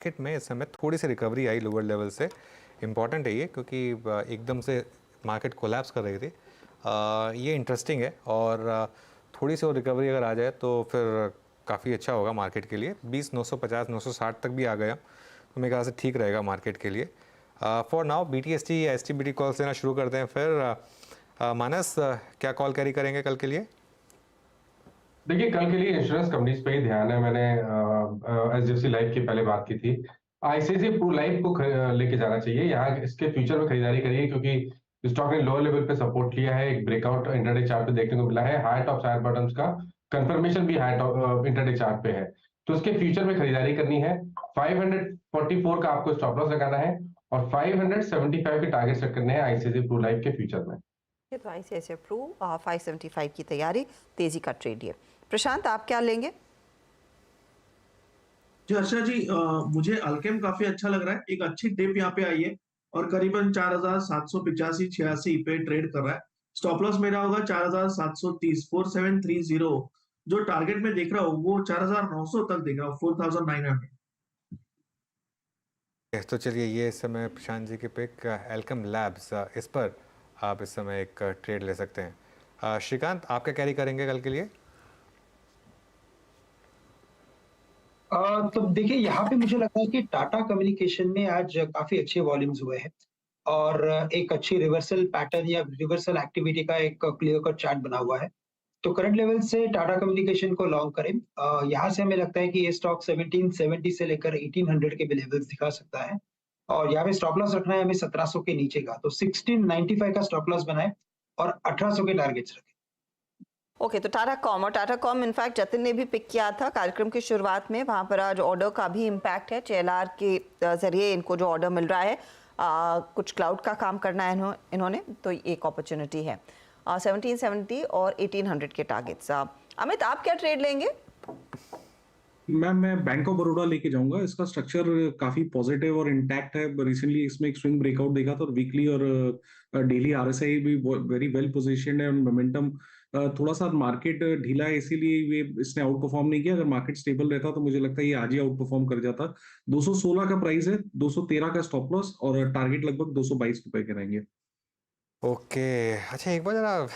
Market में इस समय थोड़ी सी रिकवरी आई लोअर लेवल से। इम्पॉर्टेंट है ये, क्योंकि एकदम से मार्केट कोलैप्स कर रही थी। ये इंटरेस्टिंग है, और थोड़ी सी और रिकवरी अगर आ जाए तो फिर काफ़ी अच्छा होगा मार्केट के लिए। 20,950 960 तक भी आ गया तो मेरे ख्याल से ठीक रहेगा मार्केट के लिए। फॉर नाउ BTST या STBT कॉल्स लेना शुरू करते हैं। फिर मानस, क्या कॉल कैरी करेंगे कल के लिए? देखिए, कल के लिए इंश्योरेंस कंपनीज पे ही ध्यान है। मैंने HDFC लाइफ की पहले बात की थी। ICICI प्रू लाइफ को लेके जाना चाहिए। यहाँ इसके फ्यूचर में खरीदारी करिए, क्योंकि स्टॉक ने लोअर लेवल पे सपोर्ट लिया है। एक ब्रेकआउट इंटरडे चार्ट पे देखने को मिला है। हाई टॉप हायर बॉटम्स का कंफर्मेशन भी हाई टॉप इंटरडे चार्ट पे है, तो उसके फ्यूचर में खरीदारी करनी है। 544 का आपको स्टॉप लॉस लगाना है और 575 के टारगेट सेट करने हैं ICICI प्रू लाइफ के फ्यूचर में। तो ICICI प्रू 575 की तैयारी, तेजी का ट्रेड ये। प्रशांत, आप क्या लेंगे? जी हर्षा जी, मुझे अल्केम काफी अच्छा लग रहा है। एक अच्छी डिप यहाँ पे आई है और करीबन 4,785-86 पे ट्रेड कर रहा है। स्टॉप लॉस मेरा होगा 4,730 4730। जो टारगेट में देख रहा हूँ वो 4,900 तक देख रहा हूँ, 4,900। तो चलिए, ये इस समय प्रशांत जी के पिक एल्केम लैब्स, इस पर आप इस समय एक ट्रेड ले सकते हैं। श्रीकांत, आप क्या कैरी करेंगे कल के लिए? तो देखिए, यहाँ पे मुझे लगता है कि टाटा कम्युनिकेशन में आज काफी अच्छे वॉल्यूम्स हुए हैं और एक अच्छी रिवर्सल पैटर्न या रिवर्सल एक्टिविटी का एक क्लियर कट चार्ट बना हुआ है। तो करंट लेवल से टाटा कम्युनिकेशन को लॉन्ग करें। यहाँ से हमें लगता है कि ये स्टॉक 1770 से लेकर 1800 के भी लेवल्स दिखा सकता है और यहाँ पे स्टॉप लॉस रखना है हमें 1700 के नीचे का। तो 1695 का स्टॉप लॉस बनाए और 1800 के टारगेट्स रखें। ओके, तो टाटा कॉम इनफैक्ट जतिन ने भी पिक किया था कार्यक्रम की शुरुआत में। वहां पर आज ऑर्डर का भी इम्पैक्ट है। JLR के जरिए इनको जो ऑर्डर मिल रहा है, कुछ क्लाउड का काम करना है इन्होंने, तो एक अपॉर्चुनिटी है। 1770 और 1800 के टारगेट्स। अमित, आप क्या ट्रेड लेंगे? मैम, मैं बैंक ऑफ बड़ौदा लेके जाऊंगा। इसका स्ट्रक्चर काफी पॉजिटिव और इंटैक्ट है। रिसेंटली इसमें एक स्विंग ब्रेकआउट देखा था और वीकली और डेली RSI भी वेरी वेल पोजीशन्ड है और मोमेंटम थोड़ा सा मार्केट ढीला है, इसीलिए ये इसने आउट परफॉर्म नहीं किया। अगर मार्केट स्टेबल रहता तो मुझे लगता है ये आज ही आउट परफॉर्म कर जाता। 216 का प्राइस है, 213 का स्टॉप लॉस और टारगेट लगभग 222 रुपए के रहेंगे। ओके, अच्छा एक बार जरा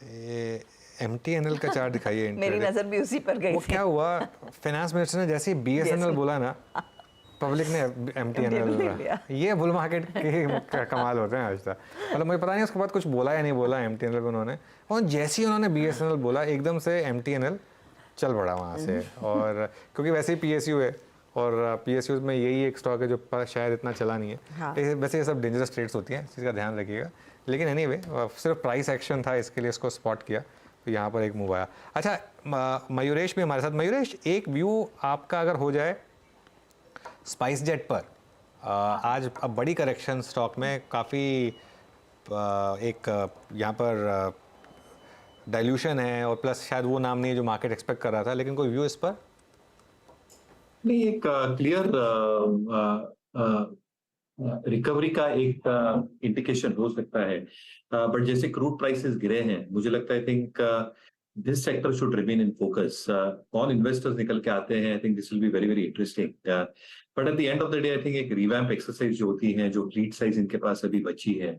ये MTNL का चार्ट दिखाइए। मेरी नजर भी उसी पर गई वो थी। क्या हुआ, फाइनेंस मिनिस्टर ने जैसे ही BSNL बोला ना, पब्लिक ने MTNL। ये बुल मार्केट के कमाल होते हैं आज तक। मतलब मुझे पता नहीं उसके बाद कुछ बोला या नहीं बोला MTNL को उन्होंने, और जैसे ही उन्होंने BSNL बोला एकदम से MTNL चल पड़ा वहाँ से। और क्योंकि वैसे ही PSU है और PSU में यही एक स्टॉक है जो शायद इतना चला नहीं है। हाँ। वैसे ये सब डेंजरस ट्रेड्स होती हैं, इस चीज़ का ध्यान रखिएगा। लेकिन एनीवे, सिर्फ प्राइस एक्शन था, इसके लिए इसको स्पॉट किया तो यहाँ पर एक मूव आया। अच्छा, मयूरेश भी हमारे साथ। मयूरेश, एक व्यू आपका अगर हो जाए स्पाइस जेट पर। आज अब बड़ी करेक्शन स्टॉक में, काफ़ी एक यहाँ पर डाइल्यूशन है और प्लस शायद वो नाम नहीं है जो मार्केट एक्सपेक्ट कर रहा था, लेकिन कोई व्यू इस पर? नहीं, एक क्लियर रिकवरी का एक इंडिकेशन हो सकता है। बट जैसे क्रूड प्राइसेस गिरे हैं, मुझे लगता है I think this sector should remain in focus. कौन इन्वेस्टर्स निकल के आते हैं, I think this will be very very interesting. But at the end of the day I think एक रिवैम्प एक्सरसाइज जो होती है, जो फ्लीट साइज इनके पास अभी बची है,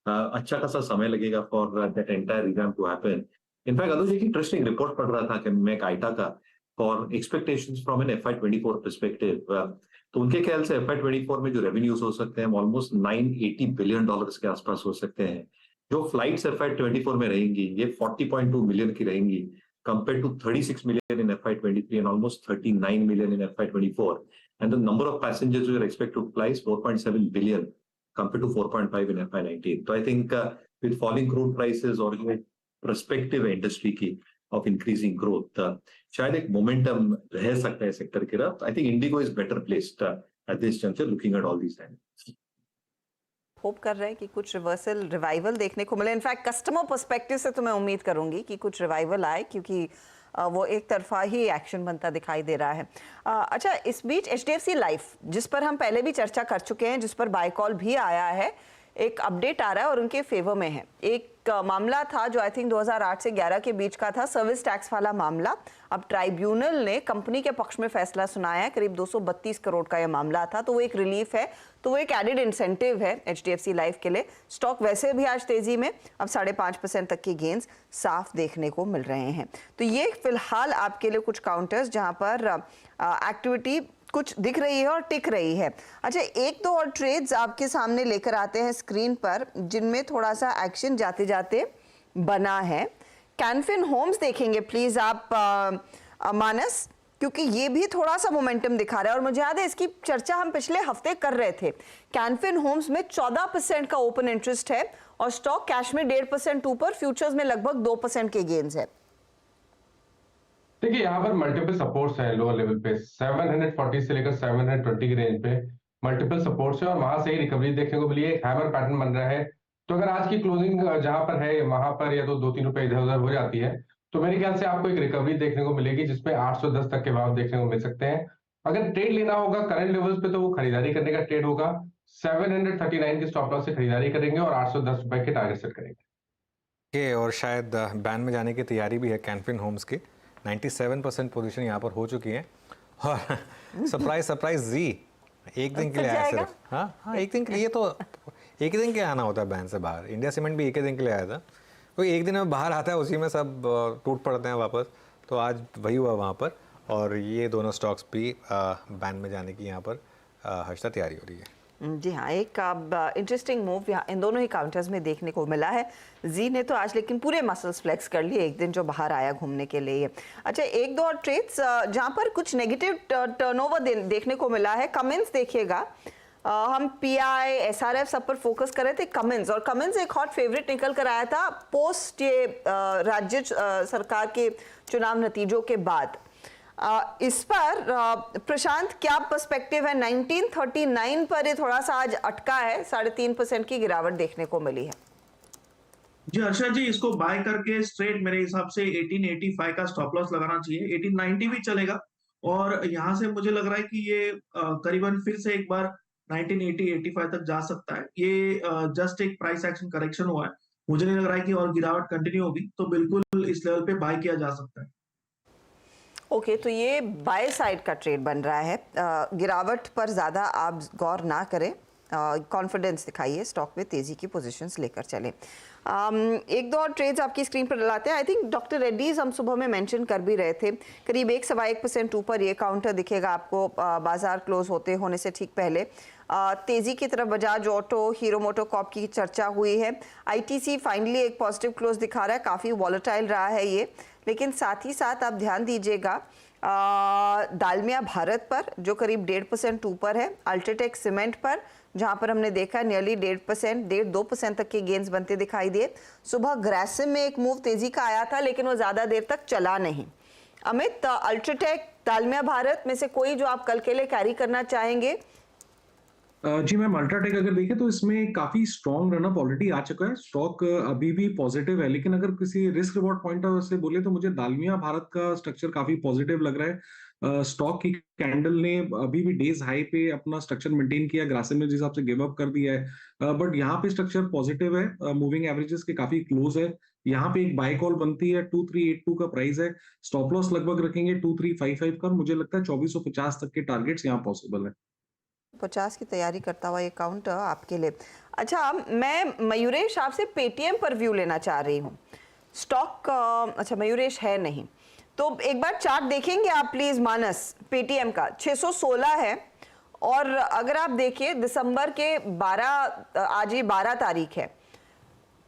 अच्छा खासा समय लगेगा for that entire revamp to happen. In fact Anuj, एक इंटरेस्टिंग रिपोर्ट पढ़ रहा था कि मैं काइटा का, for expectations from an FY24 perspective. तो उनके ख्याल से FY24 में जो रेवेन्यूज हो सकते हैं ऑलमोस्ट $980 बिलियन के आसपास हो सकते हैं। जो फ्लाइट्स FY24 में रहेंगी ये 40.2 मिलियन की रहेंगी, compare to 36 million in FY23 and almost 39 million in FY24। And the number of passengers we are expect to fly 4.7 billion compare to 4.5 in FY19। तो I think with falling crude prices और perspective है industry की of increasing growth, शायद एक momentum रह सकता है sector की तरफ। I think IndiGo is better placed at this juncture looking at all these times. Hope कर रहे हैं कि कुछ रिवाइवल देखने को मिले। इनफैक्ट कस्टमर पर्सपेक्टिव से तो मैं उम्मीद करूंगी कि कुछ रिवाइवल आए, क्योंकि वो एक तरफा ही एक्शन बनता दिखाई दे रहा है। अच्छा, इस बीच HDFC लाइफ, जिस पर हम पहले भी चर्चा कर चुके हैं, जिस पर बाय कॉल भी आया है, एक अपडेट आ रहा है और उनके फेवर में है। एक मामला था जो आई थिंक 2008 से 11 के बीच का था, सर्विस टैक्स वाला मामला। अब ट्राइब्यूनल ने कंपनी के पक्ष में फैसला सुनाया है। करीब 232 करोड़ का यह मामला था, तो वो एक रिलीफ है, तो वो एक एडेड इंसेंटिव है HDFC लाइफ के लिए। स्टॉक वैसे भी आज तेजी में, अब 5.5% तक के गेन्स साफ देखने को मिल रहे हैं। तो ये फिलहाल आपके लिए कुछ काउंटर्स जहां पर एक्टिविटी कुछ दिख रही है और टिक रही है। अच्छा, एक दो और ट्रेड्स आपके सामने लेकर आते हैं स्क्रीन पर, जिनमें थोड़ा सा एक्शन जाते जाते बना है। कैनफिन होम्स देखेंगे प्लीज आप मानस, क्योंकि ये भी थोड़ा सा मोमेंटम दिखा रहा है और मुझे याद है इसकी चर्चा हम पिछले हफ्ते कर रहे थे। कैनफिन होम्स में 14% का ओपन इंटरेस्ट है और स्टॉक कैश में 1.5% ऊपर, फ्यूचर्स में लगभग 2% के गेन्स है। देखिए यहाँ पर मल्टीपल सपोर्ट्स हैं लोअर लेवल पे, 740 से लेकर 720 की रेंज पे मल्टीपल सपोर्ट्स है और वहां से ही रिकवरी देखने को मिली है। एक हैमर पैटर्न बन रहा है, तो अगर आज की क्लोजिंग जहां पर है वहां पर या तो 2-3 रुपए इधर उधर हो जाती है, तो मेरे ख्याल से आपको एक रिकवरी देखने को मिलेगी जिसमें 810 तक के भाव देखने को मिल सकते हैं। अगर ट्रेड लेना होगा करंट लेवल्स पे तो वो खरीदारी करने का ट्रेड होगा। 739 की स्टॉप लॉस से खरीदारी करेंगे और 810 रुपए के टारगेट सेट करेंगे। ये और शायद बैन में जाने की तैयारी भी है कैनफिन होम्स की। 97% पोजीशन यहाँ पर हो चुकी है और सरप्राइज जी एक दिन के लिए आया सिर्फ। हाँ, एक दिन के लिए, तो एक ही दिन के आना होता है बैन से बाहर। इंडिया सीमेंट भी एक ही दिन के लिए आया था, कोई एक दिन में बाहर आता है उसी में सब टूट पड़ते हैं वापस। तो आज वही हुआ वहाँ पर, और ये दोनों स्टॉक्स भी बैन में जाने की यहाँ पर हर्षा तैयारी हो रही है। जी हाँ, एक अब इंटरेस्टिंग मूव यहाँ इन दोनों ही काउंटर्स में देखने को मिला है। जी ने तो आज लेकिन पूरे मसल्स फ्लेक्स कर लिए एक दिन जो बाहर आया घूमने के लिए। अच्छा, एक दो और ट्रेड्स जहाँ पर कुछ नेगेटिव टर्नओवर देखने को मिला है। कमिंस देखिएगा, हम पीआई एसआरएफ सब पर फोकस कर रहे थे। कमिंस, और कमिंस एक हॉट फेवरेट निकल कर आया था पोस्ट ये राज्य सरकार के चुनाव नतीजों के बाद। इस पर प्रशांत क्या पर्सपेक्टिव है? 1939 पर ये थोड़ा सा आज अटका है, 3.5% की गिरावट देखने को मिली है। जी हर्षा जी, इसको बाय करके स्ट्रेट मेरे हिसाब से 1885 का स्टॉप लॉस लगाना चाहिए। 1890 भी चलेगा और यहाँ से मुझे लग रहा है कि ये करीबन फिर से एक बार 1980-85 तक जा सकता है। ये जस्ट एक प्राइस एक्शन करेक्शन हुआ है, मुझे नहीं लग रहा है कि और गिरावट कंटिन्यू होगी, तो बिल्कुल इस लेवल पे बाय किया जा सकता है। ओके, तो ये बाय साइड का ट्रेड बन रहा है। गिरावट पर ज़्यादा आप गौर ना करें, कॉन्फिडेंस दिखाइए, स्टॉक में तेज़ी की पोजीशंस लेकर चलें। एक दो और ट्रेड्स आपकी स्क्रीन पर लाते हैं। आई थिंक डॉक्टर रेड्डीज हम सुबह में मेंशन कर भी रहे थे, करीब 1.25% ऊपर ये काउंटर दिखेगा आपको बाजार क्लोज होने से ठीक पहले। तेज़ी की तरफ बजाज ऑटो, हीरो मोटोकॉर्प की चर्चा हुई है। ITC फाइनली एक पॉजिटिव क्लोज दिखा रहा है, काफ़ी वॉलेटाइल रहा है ये, लेकिन साथ ही साथ आप ध्यान दीजिएगा दालमिया भारत पर जो करीब 1.5% ऊपर है, अल्ट्राटेक सीमेंट पर जहां पर हमने देखा नियरली 1.5% तक के गेंस बनते दिखाई दिए। सुबह ग्रासिम में एक मूव तेजी का आया था लेकिन वो ज्यादा देर तक चला नहीं। अमित, अल्ट्राटेक, दालमिया भारत में से कोई जो आप कल के लिए कैरी करना चाहेंगे? जी मैम, अल्ट्राटेक अगर देखें तो इसमें काफी स्ट्रॉन्ग रनअप ऑलरेडी आ चुका है। स्टॉक अभी भी पॉजिटिव है, लेकिन अगर किसी risk reward point of view से बोले तो मुझे दालमिया भारत का स्ट्रक्चर काफी पॉजिटिव लग रहा है। स्टॉक की कैंडल ने अभी भी डेज हाई पे अपना स्ट्रक्चर मेंटेन किया, ग्रासिम ने जिस हिसाब से गिव अप कर दिया है, बट यहाँ पे स्ट्रक्चर पॉजिटिव है, मूविंग एवरेजेस के काफी क्लोज है। यहाँ पे एक बाय कॉल बनती है, 2382 का प्राइस है, स्टॉप लॉस लगभग रखेंगे 2355 का, मुझे लगता है 2450 तक के टारगेट्स यहाँ पॉसिबल है। 50 की तैयारी करता हुआ ये काउंटर आपके लिए। अच्छा, मैं मयूरेश आपसे पेटीएम पर व्यू लेना चाह रही हूँ। स्टॉक अच्छा मयूरेश है नहीं, तो एक बार चार्ट देखेंगे आप प्लीज मानस। पेटीएम का 616 है और अगर आप देखिए दिसंबर के 12, आज ये 12 तारीख है,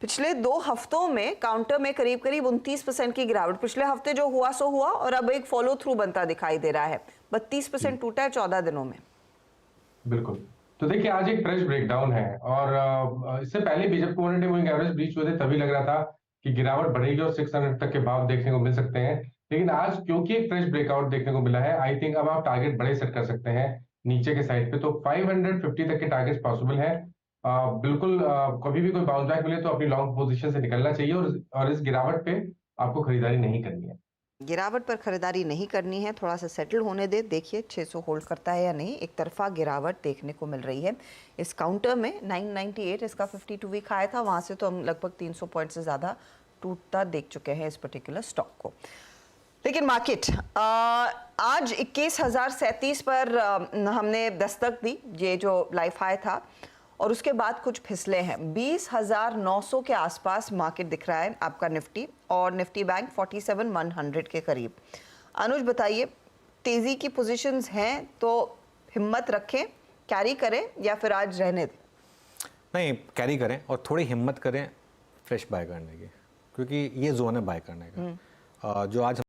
पिछले 2 हफ्तों में काउंटर में करीब 29% की गिरावट। पिछले हफ्ते जो हुआ सो हुआ और अब एक फॉलो थ्रू बनता दिखाई दे रहा है। 32% टूटा है 14 दिनों में। बिल्कुल, तो देखिए आज एक फ्रेश ब्रेकडाउन है और इससे पहले भी जब 200 मूविंग एवरेज ब्रीच हुए थे तभी लग रहा था कि गिरावट बढ़ेगी और 600 तक के भाव देखने को मिल सकते हैं, लेकिन आज क्योंकि एक फ्रेश ब्रेकआउट देखने को मिला है, आई थिंक अब आप टारगेट बड़े सेट कर सकते हैं नीचे के साइड पे, तो 550 तक के टारगेट पॉसिबल है। बिल्कुल कभी भी कोई बाउंस बैक मिले तो अपनी लॉन्ग पोजीशन से निकलना चाहिए और इस गिरावट पे आपको खरीदारी नहीं करनी है। गिरावट पर खरीदारी नहीं करनी है, थोड़ा सा सेटल होने दे, देखिए 600 होल्ड करता है या नहीं। एक तरफा गिरावट देखने को मिल रही है इस काउंटर में। 998 इसका 52 वीक हाई था, वहाँ से तो हम लगभग 300 पॉइंट से ज़्यादा टूटता देख चुके हैं इस पर्टिकुलर स्टॉक को। लेकिन मार्केट आज 21,037 पर हमने दस्तक दी, ये जो लाइफ हाई था, और उसके बाद कुछ फिसले हैं। 20,900 के आसपास मार्केट दिख रहा है आपका निफ्टी, और निफ्टी बैंक 47,100 के करीब। अनुज बताइए, तेजी की पोजीशंस हैं तो हिम्मत रखें, कैरी करें, या फिर आज रहने दें? नहीं, कैरी करें और थोड़ी हिम्मत करें फ्रेश बाय करने की, क्योंकि ये जोन है बाय करने का। जो आज